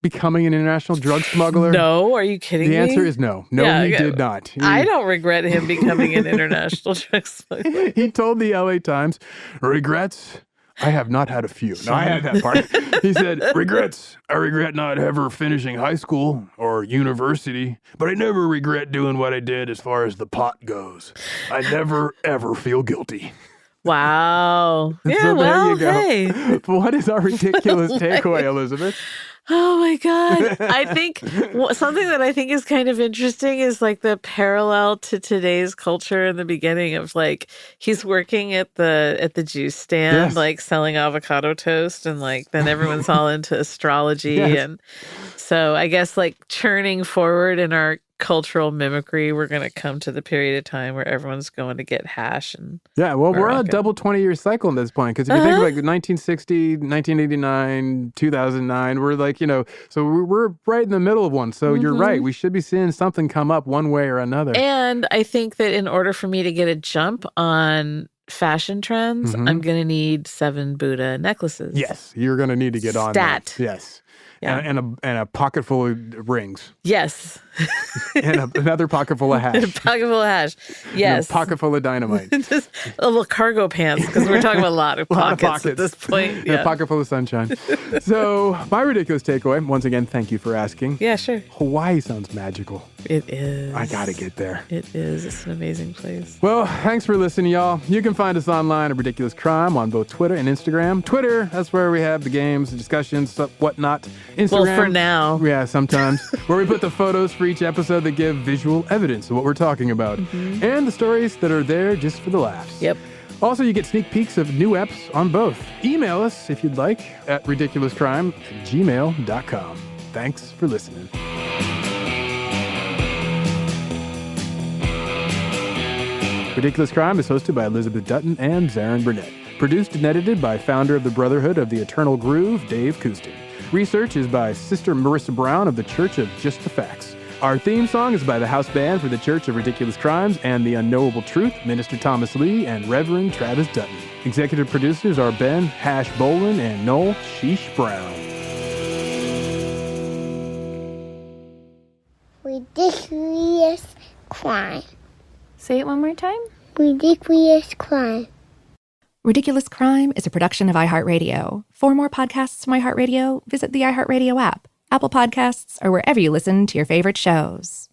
becoming an international drug smuggler? No. Are you kidding me? The answer is no. No, he did not. I don't regret him becoming an international drug smuggler. He told the LA Times, regrets? I have not had a few. No, I had that part. He said, regrets. I regret not ever finishing high school or university, but I never regret doing what I did as far as the pot goes. I never, ever feel guilty. Wow. Yeah, so well, there you go. hey. What is our ridiculous takeaway, Elizabeth? Oh my God. I think something that I think is kind of interesting is like the parallel to today's culture in the beginning of like, he's working at the juice stand, like selling avocado toast, and like then everyone's all into astrology. And so I guess like churning forward in our cultural mimicry, we're going to come to the period of time where everyone's going to get hash. And we're on a double 20-year cycle at this point, because if you think of like 1960, 1989, 2009, we're like, so we're right in the middle of one. So you're right. We should be seeing something come up one way or another. And I think that in order for me to get a jump on fashion trends, I'm going to need 7 Buddha necklaces. Yes, you're going to need to get on that. Yes. Yeah. And a pocket full of rings. Yes. And another pocket full of hash. A pocket full of hash. Yes. And a pocket full of dynamite. Just a little cargo pants, because we're talking about a lot of pockets at this point. And a pocket full of sunshine. So my ridiculous takeaway, once again, thank you for asking. Yeah, sure. Hawaii sounds magical. It is. I got to get there. It is. It's an amazing place. Well, thanks for listening, y'all. You can find us online at Ridiculous Crime on both Twitter and Instagram. Twitter, that's where we have the games, the discussions, whatnot. Instagram. Well, for now. Yeah, sometimes. Where we put the photos for each episode that give visual evidence of what we're talking about. And the stories that are there just for the laughs. Yep. Also, you get sneak peeks of new eps on both. Email us if you'd like at ridiculouscrime@gmail.com. Thanks for listening. Ridiculous Crime is hosted by Elizabeth Dutton and Zaron Burnett. Produced and edited by founder of the Brotherhood of the Eternal Groove, Dave Koustin. Research is by Sister Marissa Brown of the Church of Just the Facts. Our theme song is by the house band for the Church of Ridiculous Crimes and the Unknowable Truth, Minister Thomas Lee and Reverend Travis Dutton. Executive producers are Ben Hash Bolin and Noel Sheesh Brown. Ridiculous crime. Say it one more time. Ridiculous crime. Ridiculous Crime is a production of iHeartRadio. For more podcasts from iHeartRadio, visit the iHeartRadio app, Apple Podcasts, or wherever you listen to your favorite shows.